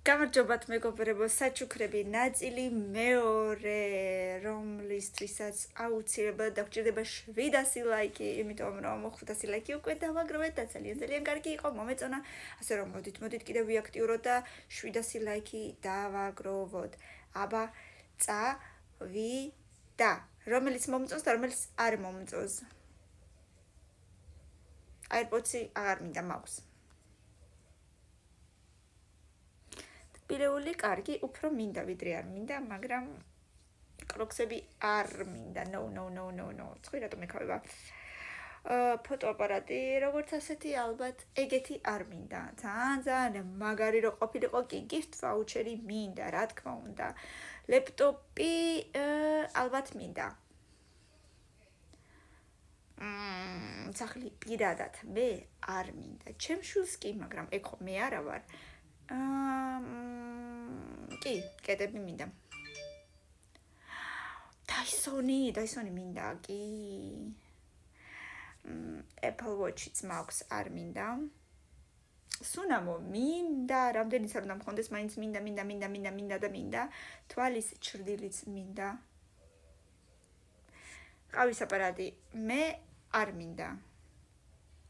გამარჯობათ მეგობრებო, საჩუქრები ნაწილი მეორე, რომლისთვისაც აუცილებლად დაგჭირდება 700 ლაიკი, იმიტომ რომ 500 ლაიკი უკვე დავაგროვეთ და ძალიან კარგი იყო, მომეწონა, ასე რომ მოდით კიდევ ვიაქტიუროთ და 700 ლაიკი დავაგროვოთ. აბა წავიდა, რომელიც მომწონს და რომელიც არ მომწონს. AirPods-ი აღარ მინდა მაქვს. პირველი კარგი უფრო მინდა ვიდრე არ მინდა, მაგრამ კროქსები არ მინდა. No. ცხვი რატომ ეკავება? ფოტოაპარატი როგორც ასეთი ალბათ ეგეთი არ მინდა. ძალიან მაგარი რო ყოფილიყო კი gift voucher-ი მინდა, რა თქმა უნდა. ლეპტოპი ალბათ მინდა. სახლი პირადად მე არ მინდა. ჩემ შვილს კი, მაგრამ ეგ ხო მე არა ვარ. კი, კედები მინდა. Dyson-ი მინდა, კი. Apple Watch-იც მაქვს, არ მინდა. სუნამო მინდა, რამდენიც არ უნდა მქონდეს, მაინც მინდა. თვალის ჩრდილიც მინდა. ყავის აპარატი მე არ მინდა.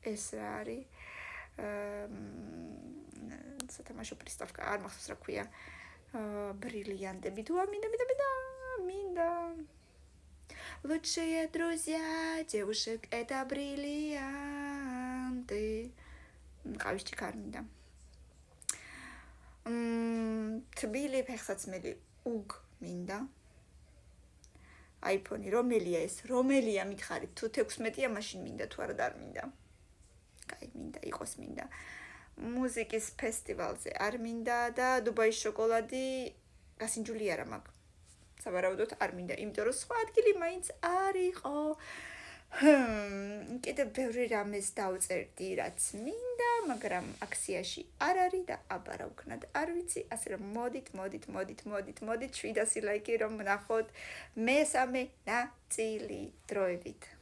ეს რა არის? სათამაშო приставка, არ მახსოვს რა ქვია. ბრილიანტები თუ მინდა. Лучшие друзья девушек это бриллианты. ყავისჭი არ მინდა. თბილი ფეხსაცმელი უგ მინდა. iPhone-ი რომელია მითხარით, თუ 16-ია მაშინ მინდა, თუ არა და არ მინდა. კაი, მინდა, იყოს მინდა. მუსიკის ფესტივალზე არ მინდა და დუბაის შოკოლადი გასინჯული არა მაქვს. სავარაუდოდ არ მინდა, იმიტომ რომ სხვა ადგილი მაინც არ იყო. კიდევ ბევრი რამეს დავწერდი, რაც მინდა, მაგრამ აქციაში არ არის და აბარა უკნად არ ვიცი, ასე რომ მოდით 700 ლაიკი რომ ვნახოთ მესამე ნაწილი დროებით.